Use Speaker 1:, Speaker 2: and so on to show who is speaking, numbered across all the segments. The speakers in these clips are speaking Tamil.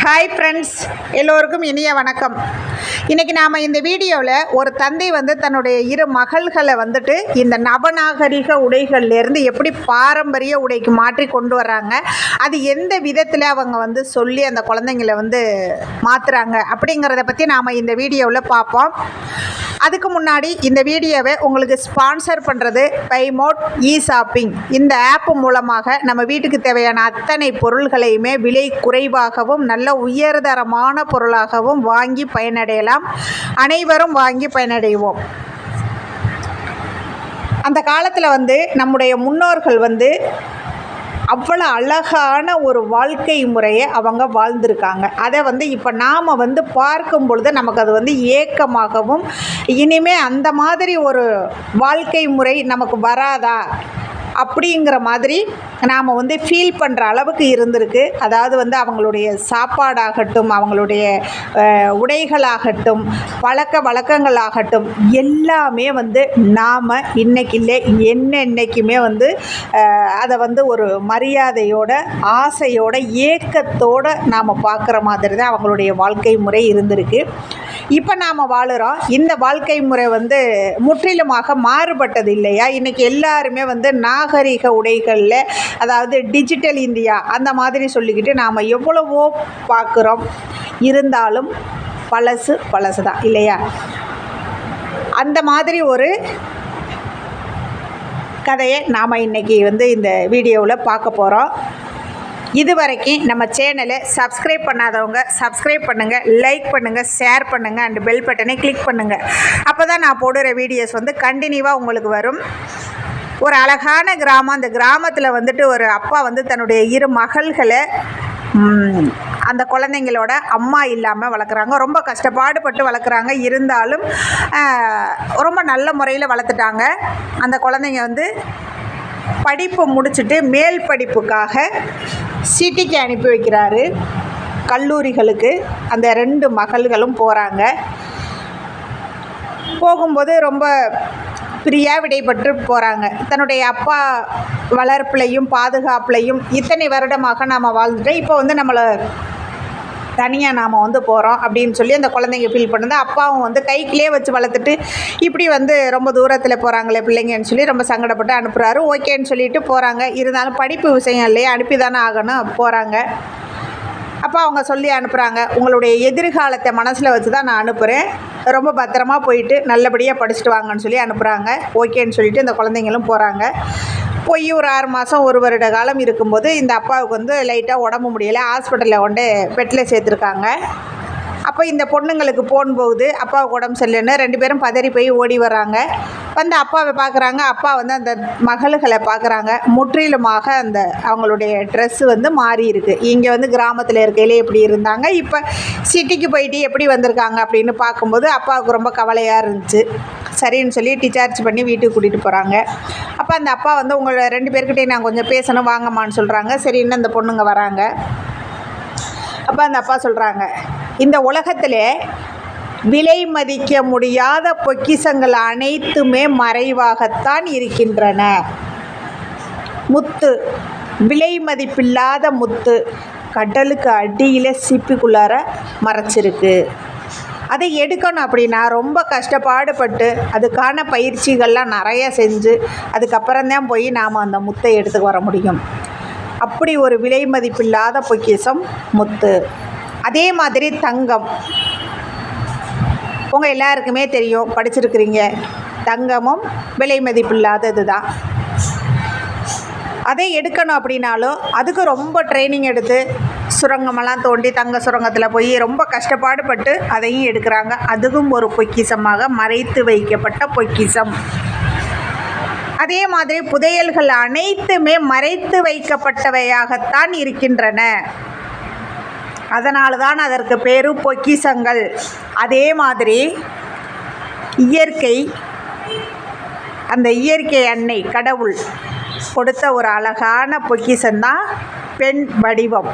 Speaker 1: ஹாய் ஃப்ரெண்ட்ஸ், எல்லோருக்கும் இனிய வணக்கம். இன்றைக்கி நாம் இந்த வீடியோவில் ஒரு தந்தை தன்னுடைய இரு மகள்களை இந்த நவநாகரிக உடைகள்லேருந்து எப்படி பாரம்பரிய உடைக்கு மாற்றி கொண்டு வர்றாங்க, அது எந்த விதத்தில் அவங்க சொல்லி அந்த குழந்தைங்களை மாற்றுறாங்க அப்படிங்கிறத பற்றி நாம் இந்த வீடியோவில் பார்ப்போம். அதுக்கு முன்னாடி இந்த வீடியோவை உங்களுக்கு ஸ்பான்சர் பண்ணுறது பைமோட் ஷாப்பிங். இந்த ஆப் மூலமாக நம்ம வீட்டுக்கு தேவையான அத்தனை பொருள்களையுமே விலை குறைவாகவும் நல்ல உயர்தரமான பொருளாகவும் வாங்கி பயனடையலாம். அனைவரும் வாங்கி பயனடைவோம். அந்த காலத்தில் நம்முடைய முன்னோர்கள் அவ்வளோ அழகான ஒரு வாழ்க்கை முறையை அவங்க வாழ்ந்திருக்காங்க. அதை இப்போ நாம் பார்க்கும் பொழுது நமக்கு அது ஏக்கமாகவும், இனிமேல் அந்த மாதிரி ஒரு வாழ்க்கை முறை நமக்கு வராதா அப்படிங்கிற மாதிரி நாம் ஃபீல் பண்ணுற அளவுக்கு இருந்திருக்கு. அதாவது அவங்களுடைய சாப்பாடாகட்டும், அவங்களுடைய உடைகளாகட்டும், பழக்க வழக்கங்களாகட்டும், எல்லாமே நாம் இன்னைக்கு இல்லை என்னென்னைக்குமே அதை ஒரு மரியாதையோட, ஆசையோட, ஏக்கத்தோடு நாம் பார்க்குற மாதிரி தான் அவங்களுடைய வாழ்க்கை முறை இருந்திருக்கு. இப்போ நாம் வாழுகிறோம். இந்த வாழ்க்கை முறை முற்றிலுமாக மாறுபட்டது இல்லையா? இன்றைக்கி எல்லாருமே நாகரிக உடைகளில், அதாவது டிஜிட்டல் இந்தியா அந்த மாதிரி சொல்லிக்கிட்டு நாம் எவ்வளவோ பார்க்குறோம். இருந்தாலும் பழசு தான் இல்லையா? அந்த மாதிரி ஒரு கதையை நாம் இன்றைக்கி இந்த வீடியோவில் பார்க்க போகிறோம். இதுவரைக்கும் நம்ம சேனலை சப்ஸ்கிரைப் பண்ணாதவங்க சப்ஸ்கிரைப் பண்ணுங்கள், லைக் பண்ணுங்கள், ஷேர் பண்ணுங்கள், அண்ட் பெல் பட்டனை கிளிக் பண்ணுங்கள். அப்போ தான் நான் போடுற வீடியோஸ் கண்டினியூவாக உங்களுக்கு வரும். ஒரு அழகான கிராமம். அந்த கிராமத்தில் ஒரு அப்பா தன்னுடைய இரு மகள்களை அந்த குழந்தைங்களோட அம்மா இல்லாமல் வளர்க்குறாங்க. ரொம்ப கஷ்டப்பாடுபட்டு வளர்க்குறாங்க. இருந்தாலும் ரொம்ப நல்ல முறையில் வளர்த்துட்டாங்க. அந்த குழந்தைங்க படிப்பு முடிச்சுட்டு மேல் படிப்புக்காக சிட்டிக்கு அனுப்பி வைக்கிறாரு, கல்லூரிகளுக்கு. அந்த 2 மகள்களும் போகிறாங்க. போகும்போது ரொம்ப பிரியாக விடைபெற்று போகிறாங்க. தன்னுடைய அப்பா வளர்ப்புலையும் பாதுகாப்புலையும் இத்தனை வருடமாக நாம் வாழ்ந்துட்டோம். இப்போ நம்மளை தனியாக நாம் போகிறோம் அப்படின்னு சொல்லி அந்த குழந்தைங்க ஃபீல் பண்ணுது. அப்பாவும் கைக்கிலே வச்சு வளர்த்துட்டு இப்படி ரொம்ப தூரத்தில் போகிறாங்களே பிள்ளைங்கன்னு சொல்லி ரொம்ப சங்கடப்பட்டு அனுப்புகிறாரு. ஓகேன்னு சொல்லிட்டு போகிறாங்க. இருந்தாலும் படிப்பு விஷயம் இல்லையா, அனுப்பி தானே ஆகணும். போகிறாங்க. அப்போ அவங்க சொல்லி அனுப்புகிறாங்க, உங்களுடைய எதிர்காலத்தை மனசில் வச்சு தான் நான் அனுப்புகிறேன், ரொம்ப பத்திரமா போயிட்டு நல்லபடியாக படிச்சுட்டு வாங்கன்னு சொல்லி அனுப்புகிறாங்க. ஓகேன்னு சொல்லிவிட்டு இந்த குழந்தைங்களும் போகிறாங்க. போய் ஒரு 6 மாதம் 1 வருட காலம் இருக்கும்போது இந்த அப்பாவுக்கு லைட்டாக உடம்பு முடியலை. ஹாஸ்பிட்டலில் கொண்டு பெட்டில் சேர்த்துருக்காங்க. அப்போ இந்த பொண்ணுங்களுக்கு போகுது, அப்பாவுக்கு உடம்பு சரியில்லைன்னு 2 பேரும் பதறி போய் ஓடி வர்றாங்க. அப்பாவை பார்க்குறாங்க. அப்பா அந்த மகள்களை பார்க்குறாங்க. முற்றிலுமாக அந்த அவங்களுடைய ட்ரெஸ்ஸு மாறி இருக்குது. இங்கே கிராமத்தில் இருக்கையிலே எப்படி இருந்தாங்க, இப்போ சிட்டிக்கு போயிட்டு எப்படி வந்திருக்காங்க அப்படின்னு பார்க்கும்போது அப்பாவுக்கு ரொம்ப கவலையாக இருந்துச்சு. சரின்னு சொல்லி டிசார்ஜ் பண்ணி வீட்டுக்கு கூட்டிகிட்டு போகிறாங்க. அப்போ அந்த அப்பா உங்களை 2 பேர்கிட்டையும் நான் கொஞ்சம் பேசணும் வாங்கம்மான்னு சொல்கிறாங்க. சரின்னு அந்த பொண்ணுங்க வராங்க. அப்போ அந்த அப்பா சொல்கிறாங்க, இந்த உலகத்தில் விலை மதிக்க முடியாத பொக்கிஷங்கள் அனைத்துமே மறைவாகத்தான் இருக்கின்றன. முத்து, விலை மதிப்பில்லாத முத்து கடலுக்கு அடியில் சிப்பிக்குள்ளார மறைச்சிருக்கு. அதை எடுக்கணும் அப்படின்னா ரொம்ப கஷ்டப்பாடுபட்டு அதுக்கான பயிற்சிகள்லாம் நிறைய செஞ்சு அதுக்கப்புறம்தான் போய் நாம் அந்த முத்தை எடுத்துக்க வர முடியும். அப்படி ஒரு விலை மதிப்பில்லாத பொக்கிஷம் முத்து. அதே மாதிரி தங்கம், உங்கள் எல்லாருக்குமே தெரியும், படிச்சிருக்கிறீங்க. தங்கமும் விலை மதிப்பில்லாதது தான். அதை எடுக்கணும் அப்படின்னாலும் அதுக்கு ரொம்ப ட்ரைனிங் எடுத்து சுரங்கமெல்லாம் தோண்டி தங்க சுரங்கத்தில் போய் ரொம்ப கஷ்டப்பாடுபட்டு அதையும் எடுக்கிறாங்க. அதுவும் ஒரு பொக்கிஷமாக மறைத்து வைக்கப்பட்ட பொக்கிஷம். அதே மாதிரி புதையல்கள் அனைத்துமே மறைத்து வைக்கப்பட்டவையாகத்தான் இருக்கின்றன. அதனால தான் அதற்கு பேரு பொக்கிஷங்கள். அதே மாதிரி இயற்கை, அந்த இயற்கை அன்னை கடவுள் கொடுத்த ஒரு அழகான பொக்கிஷந்தான் பெண் வடிவம்.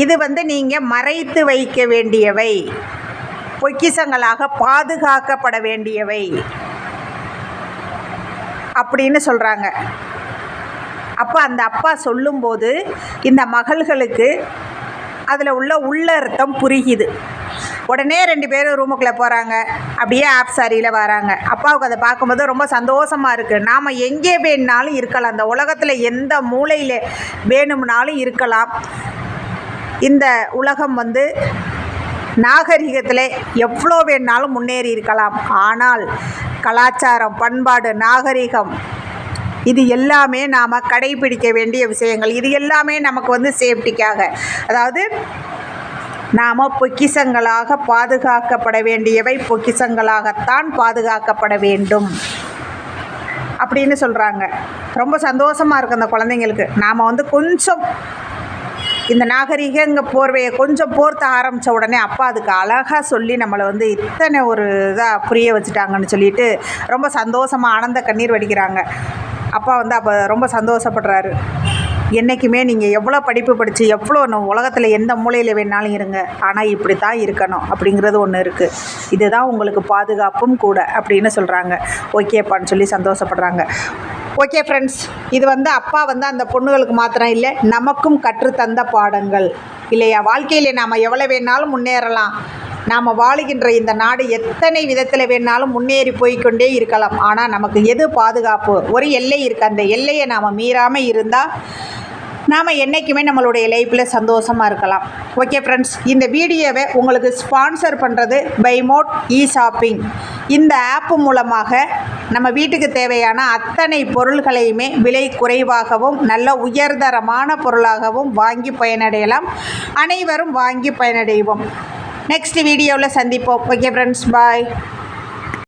Speaker 1: இது நீங்கள் மறைத்து வைக்க வேண்டியவை, பொக்கிஷங்களாக பாதுகாக்கப்பட வேண்டியவை அப்படின்னு சொல்கிறாங்க. அப்போ அந்த அப்பா சொல்லும்போது இந்த மகள்களுக்கு அதில் உள்ள உள்ளர்த்தம் புரியுது. உடனே 2 பேரும் ரூமுக்குள்ளே போகிறாங்க. அப்படியே ஆப் சாரியில் வராங்க. அப்பாவுக்கு அதை பார்க்கும்போது ரொம்ப சந்தோஷமாக இருக்குது. நாம் எங்கே வேணுனாலும் இருக்கலாம், அந்த உலகத்தில் எந்த மூலையில் வேணும்னாலும் இருக்கலாம். இந்த உலகம் நாகரிகத்தில் எவ்வளோ வேணுனாலும் முன்னேறி இருக்கலாம். ஆனால் கலாச்சாரம், பண்பாடு, நாகரிகம் இது எல்லாமே நாம் கடைபிடிக்க வேண்டிய விஷயங்கள். இது எல்லாமே நமக்கு சேஃப்டிக்காக, அதாவது நாம் பொக்கிஷங்களாக பாதுகாக்கப்பட வேண்டியவை பொக்கிஷங்களாகத்தான் பாதுகாக்கப்பட வேண்டும் அப்படின்னு சொல்கிறாங்க. ரொம்ப சந்தோஷமாக இருக்குது அந்த குழந்தைங்களுக்கு. நாம் கொஞ்சம் இந்த நாகரிகங்க போர்வையை கொஞ்சம் போர்த்த ஆரம்பித்த உடனே அப்பா அதுக்கு அழகாக சொல்லி நம்மளை இத்தனை ஒரு இதாக புரிய வச்சுட்டாங்கன்னு சொல்லிட்டு ரொம்ப சந்தோஷமாக ஆனந்த கண்ணீர் வடிக்கிறாங்க. அப்பா அப்போ ரொம்ப சந்தோஷப்படுறாரு. என்றைக்குமே நீங்கள் எவ்வளோ படிப்பு படித்து எவ்வளோ உலகத்தில் எந்த மூலையில் வேணாலும் இருங்க, ஆனால் இப்படி தான் இருக்கணும் அப்படிங்கிறது ஒன்று இருக்குது. இதுதான் உங்களுக்கு பாதுகாப்பும் கூட அப்படின்னு சொல்கிறாங்க. ஓகேப்பான்னு சொல்லி சந்தோஷப்படுறாங்க. ஓகே ஃப்ரெண்ட்ஸ், இது அப்பா அந்த பொண்ணுகளுக்கு மாத்திரம் இல்லை, நமக்கும் கற்றுத்தந்த பாடங்கள் இல்லையா? வாழ்க்கையில் நாம் எவ்வளோ வேணாலும் முன்னேறலாம். நாம் வாழுகின்ற இந்த நாடு எத்தனை விதத்தில் வேணாலும் முன்னேறி போய்கொண்டே இருக்கலாம். ஆனால் நமக்கு எது பாதுகாப்பு? ஒரு எல்லை இருக்குது. அந்த எல்லையை நாம் மீறாமல் இருந்தால் நாம் என்றைக்குமே நம்மளுடைய லைஃப்பில் சந்தோஷமாக இருக்கலாம். ஓகே ஃப்ரெண்ட்ஸ், இந்த வீடியோவை உங்களுக்கு ஸ்பான்சர் பண்ணுறது பைமோட் ஷாப்பிங். இந்த ஆப்பு மூலமாக நம்ம வீட்டுக்கு தேவையான அத்தனை பொருள்களையுமே விலை குறைவாகவும் நல்ல உயர்தரமான பொருளாகவும் வாங்கி பயனடையலாம். அனைவரும் வாங்கி பயனடைவோம். நெக்ஸ்ட் வீடியோவில் சந்திப்போம். ஓகே ஃப்ரெண்ட்ஸ், பாய்.